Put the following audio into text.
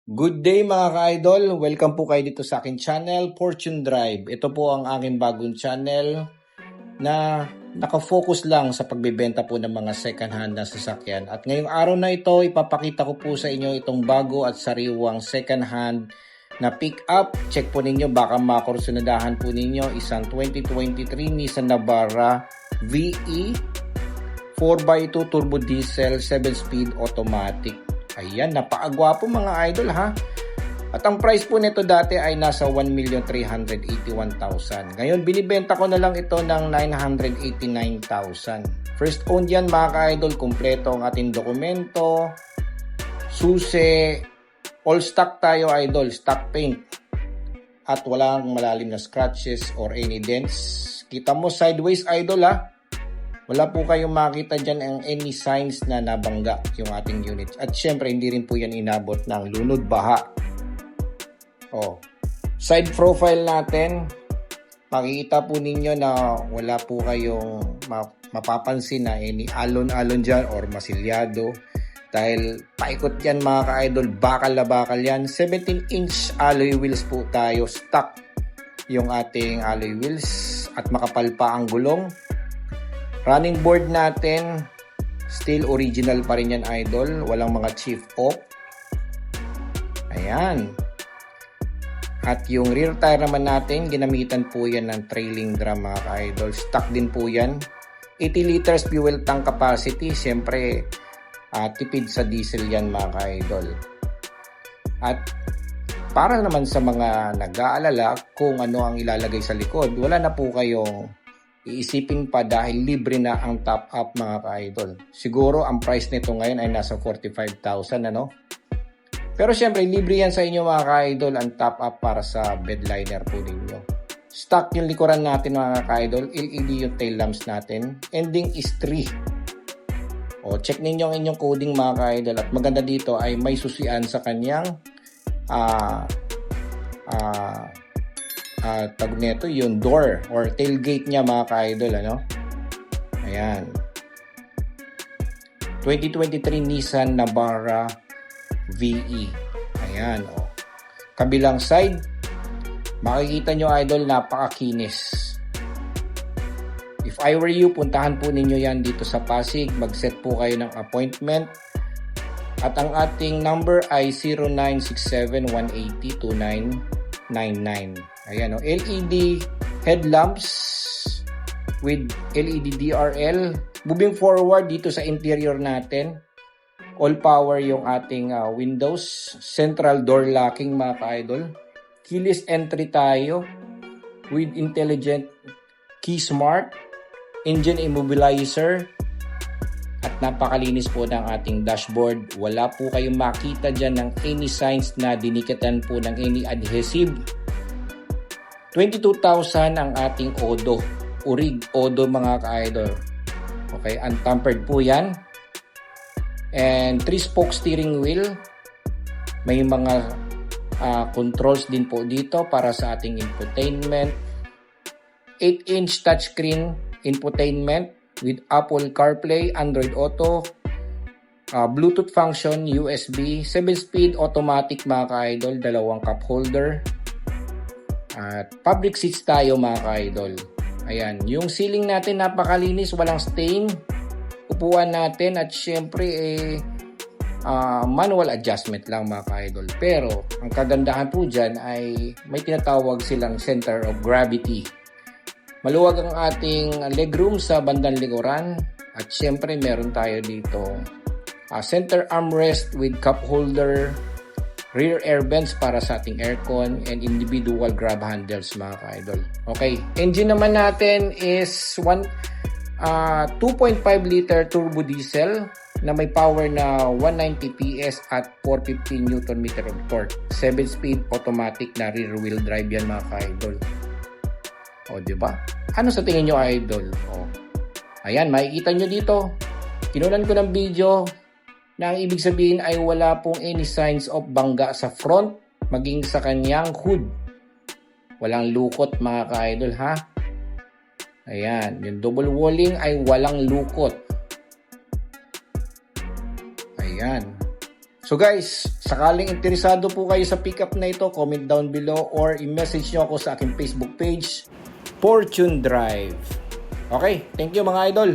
Good day mga ka-idol! Welcome po kayo dito sa aking channel, Fortune Drive. Ito po ang aking bagong channel na nakafocus lang sa pagbebenta po ng mga second hand na sasakyan. At ngayong araw na ito, ipapakita ko po sa inyo itong bago at sariwang second hand na pick up. Check po ninyo, baka makursunadahan po ninyo isang 2023 Nissan Navara VE 4x2 turbo diesel 7-speed automatic. Ayan, napakagwapo mga idol ha. At ang price po nito dati ay nasa 1,381,000. Ngayon, binibenta ko na lang ito ng 989,000. First owned yan mga ka-idol. Kompleto ang ating dokumento. Susi. All stock tayo idol. Stock paint. At walang malalim na scratches or any dents. Kita mo sideways idol ha. Wala po kayong makita dyan ang any signs na nabangga yung ating unit. At syempre, hindi rin po yan inabot ng lunod baha. Side profile natin, makikita po ninyo na wala po kayong mapapansin na any alon-alon dyan or masilyado. Dahil paikot yan mga ka-idol, bakal na bakal yan. 17-inch alloy wheels po tayo, stock yung ating alloy wheels at makapal pa ang gulong. Running board natin, still original pa rin yan idol. Walang mga chief off. Ayan. At yung rear tire naman natin, ginamitan po yan ng trailing drum mga ka-idol. Stock din po yan. 80 liters fuel tank capacity. Siyempre, tipid sa diesel yan mga ka-idol. At para naman sa mga nag-aalala kung ano ang ilalagay sa likod, wala na po kayong iisipin pa dahil libre na ang top up mga ka-idol. Siguro ang price nito ngayon ay nasa 45,000 ano. Pero syempre libre yan sa inyo mga ka-idol ang top up para sa bed liner po ninyo. Stock yung likuran natin mga ka-idol. LED yung tail lamps natin. Ending is 3. Check ninyo ang inyong coding mga ka-idol. At maganda dito ay may susian sa kanyang tag nito yung door or tailgate niya mga ka-idol ano. Ayan. 2023 Nissan Navara VE. Ayan Kabilang side, makikita nyo idol, napakakinis. If I were you, puntahan po ninyo yan dito sa Pasig. Mag-set po kayo ng appointment. At ang ating number ay 0967-180-2999. Ayan LED headlamps with LED DRL. Moving forward dito sa interior natin, all power yung ating windows, central door locking mga ka-idol. Keyless entry tayo with intelligent key smart, engine immobilizer, at napakalinis po ng ating dashboard. Wala po kayong makita dyan ng any signs na dinikatan po ng any adhesive. 22,000 ang ating Odo. Urig Odo mga ka-idol. Okay, untampered po yan. And 3-spoke steering wheel. May mga controls din po dito para sa ating infotainment. 8-inch touchscreen infotainment with Apple CarPlay, Android Auto, Bluetooth function, USB, 7-speed automatic mga ka-idol, dalawang cup holder. At fabric seats tayo mga ka-idol. Ayan, yung ceiling natin napakalinis, walang stain. Upuan natin at syempre manual adjustment lang mga ka-idol. Pero ang kagandahan po dyan ay may tinatawag silang center of gravity. Maluwag ang ating legroom sa bandang likuran. At syempre meron tayo dito center armrest with cup holder, rear air vents para sa ating aircon, and individual grab handles mga ka-idol. Okay, engine naman natin is 2.5 liter turbo diesel na may power na 190 PS at 450 Nm of torque. 7-speed automatic na rear wheel drive yan mga ka-idol. Diba? Ano sa tingin nyo idol? Ayan, makikita nyo dito. Kinunan ko ng video na ang ibig sabihin ay wala pong any signs of bangga sa front maging sa kanyang hood. Walang lukot mga ka-idol ha. Ayan, yung double walling ay walang lukot. Ayan. So guys, sakaling interesado po kayo sa pickup na ito, comment down below or i-message nyo ako sa aking Facebook page, Fortune Drive. Okay, thank you mga idol.